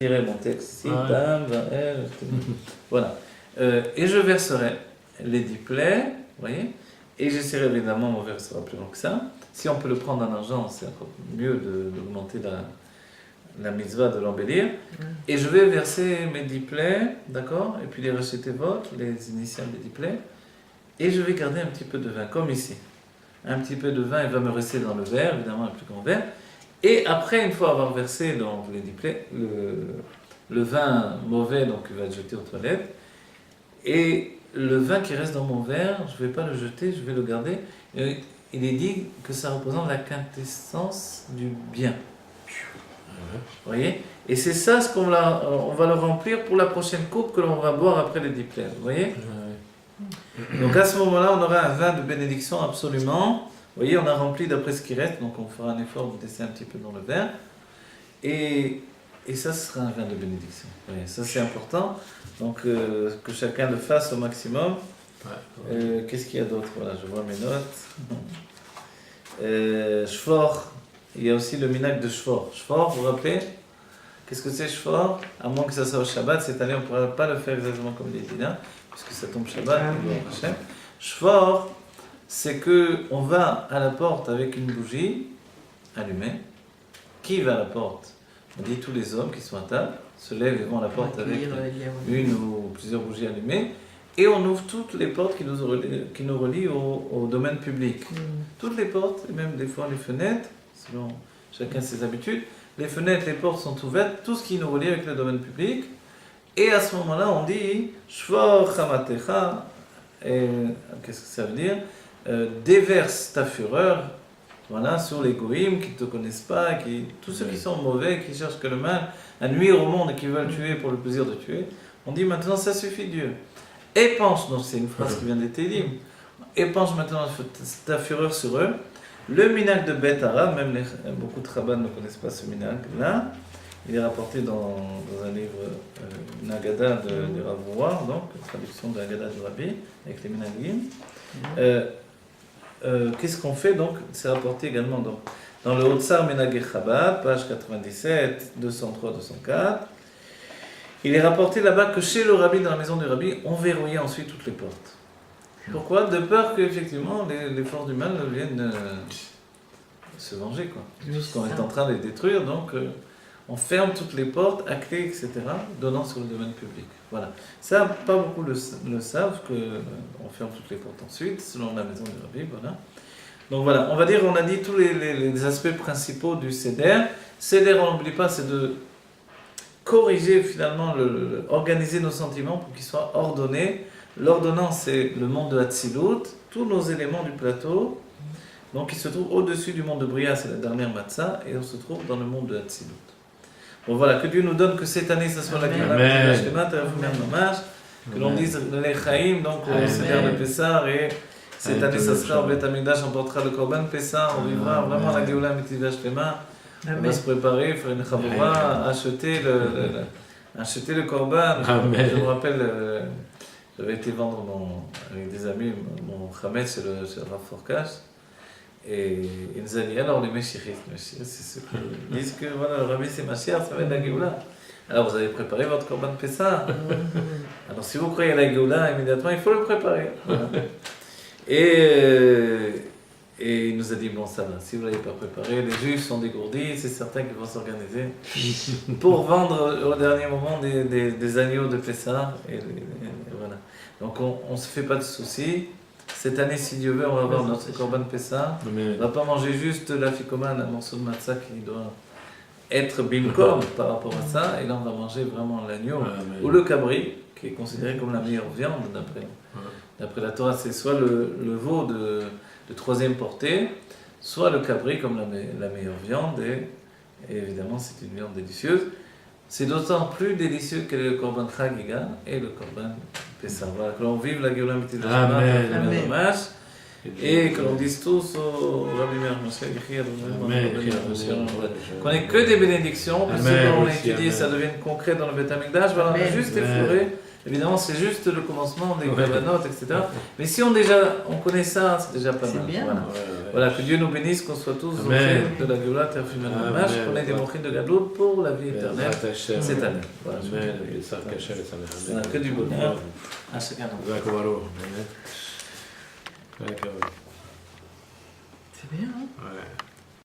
dirai mon texte ici, Dam, Vael, voilà. Et je verserai les 10 plaies, vous voyez, et j'essaierai évidemment, mon verre sera plus long que ça. Si on peut le prendre en argent, c'est encore mieux d'augmenter la mitzvah, de l'embellir. Et je vais verser mes 10 plaies, d'accord, et puis les racheter votre, les initiales des 10 plaies, et je vais garder un petit peu de vin, comme ici. Un petit peu de vin, il va me rester dans le verre, évidemment, un plus grand verre. Et après, une fois avoir versé donc, les 10 plaies, le vin mauvais, donc il va être jeté aux toilettes. Et le vin qui reste dans mon verre, je ne vais pas le jeter, je vais le garder. Et il est dit que ça représente la quintessence du bien. Vous voyez? Et c'est ça ce on va le remplir pour la prochaine coupe que l'on va boire après les 10 plaies. Vous voyez? Donc à ce moment-là, on aura un vin de bénédiction absolument. Vous voyez, on a rempli d'après ce qui reste, donc on fera un effort de laisser un petit peu dans le verre. Et ça, ce sera un vin de bénédiction. Vous voyez, ça, c'est important. Donc que chacun le fasse au maximum. Qu'est-ce qu'il y a d'autre? Voilà, je vois mes notes. Shfor, il y a aussi le minag de Shfor. Shfor, vous vous rappelez? Qu'est-ce que c'est Shfor? À moins que ça soit au Shabbat, cette année on ne pourra pas le faire exactement comme il est dit là, puisque ça tombe Shabbat. Shfor, c'est qu'on va à la porte avec une bougie allumée. Qui va à la porte? On dit tous les hommes qui sont à table se lèvent et vont à la porte avec une ou plusieurs bougies allumées. Et on ouvre toutes les portes qui nous relient au domaine public. Toutes les portes, et même des fois les fenêtres, selon chacun ses habitudes. Les fenêtres, les portes sont ouvertes, tout ce qui nous relie avec le domaine public. Et à ce moment-là, on dit Shvor Chamatecha. Et qu'est-ce que ça veut dire? Déverse ta fureur, voilà, sur les goïms qui ne te connaissent pas, tous ceux qui sont mauvais, qui cherchent que le mal, à nuire au monde et qui veulent tuer pour le plaisir de tuer. On dit maintenant ça suffit Dieu. Épanche, donc c'est une phrase qui vient des Télim, épanche maintenant ta fureur sur eux. Le minag de Bet Hara, même beaucoup de rabbins ne connaissent pas ce minag là. Il est rapporté dans un livre, une Agada de Rav Ouar, donc traduction de l'Agada du Rabbi, avec les minagim. Qu'est-ce qu'on fait donc? C'est rapporté également dans le Hotzar Menagé Chabad, page 97, 203, 204. Il est rapporté là-bas que chez le Rabbi, dans la maison du Rabbi, on verrouillait ensuite toutes les portes. Pourquoi? De peur qu'effectivement les forces du mal viennent se venger, quoi. Tout ce qu'on est en train de détruire, donc on ferme toutes les portes, à clé, etc., donnant sur le domaine public. Voilà. Ça, pas beaucoup le savent, qu'on ferme toutes les portes ensuite, selon la maison du Rabbi, voilà. Donc voilà, on a dit tous les aspects principaux du Seder. Seder, on n'oublie pas, c'est de corriger finalement, organiser nos sentiments pour qu'ils soient ordonnés. L'ordonnance, c'est le monde de Hatzilut, tous nos éléments du plateau. Donc il se trouve au-dessus du monde de Bria, c'est la dernière Matzah, et on se trouve dans le monde de Hatzilut. Bon voilà, que Dieu nous donne que cette année, ça soit la Gémara, que l'on dise les Chaim, donc au Seder de Pessah, et cette année, ça sera au Beth Amikdash, on portera le Korban Pessah, on vivra vraiment la Géoula Mitidash Lema. On va se préparer, faire une chavora, acheter le korban. Je me rappelle, j'avais été vendre avec des amis mon chametz chez le Rav Forkash. Et il nous a dit, alors les Meshiristes, c'est ceux qui disent que voilà, le Rabbi c'est Mashiach, ça va être la Géoula. Alors vous avez préparé votre korban Pessah. Alors si vous croyez à la Géoula, immédiatement il faut le préparer. Voilà. Et il nous a dit, bon ça va, si vous ne l'avez pas préparé, les juifs sont dégourdis, c'est certain qu'ils vont s'organiser pour vendre au dernier moment des agneaux de Pessah. Et voilà. Donc on ne se fait pas de soucis. Cette année, si Dieu veut, on va avoir notre Korban Pessah. On ne va pas manger juste la ficomane, un morceau de matzah qui doit être bimkom par rapport à ça. Et là, on va manger vraiment l'agneau ou le cabri, qui est considéré comme la meilleure viande d'après la Torah. C'est soit le veau de troisième portée, soit le cabri comme la meilleure viande, et évidemment c'est une viande délicieuse. C'est d'autant plus délicieux que le Korban Chagiga et le Korban Pessah. Voilà, que l'on vive la Géoula Mitidash Lema, et que l'on dise tous au Rabbi Meir Moshe, qu'on n'ait que des bénédictions, parce que quand on a étudié, ça devient concret dans le Beth Amikdash. Voilà, on a juste effleuré Évidemment, c'est juste le commencement des Kavanot, etc. Mais si on connaît ça, c'est déjà pas mal. C'est bien. Voilà. Voilà, que Dieu nous bénisse, qu'on soit tous au de la Géoula, Terfim Mamash, qu'on ait des mochines de Gadlout pour la vie éternelle cette année. Voilà, que du bonheur à chacun d'entre nous. C'est bien, hein? Ouais.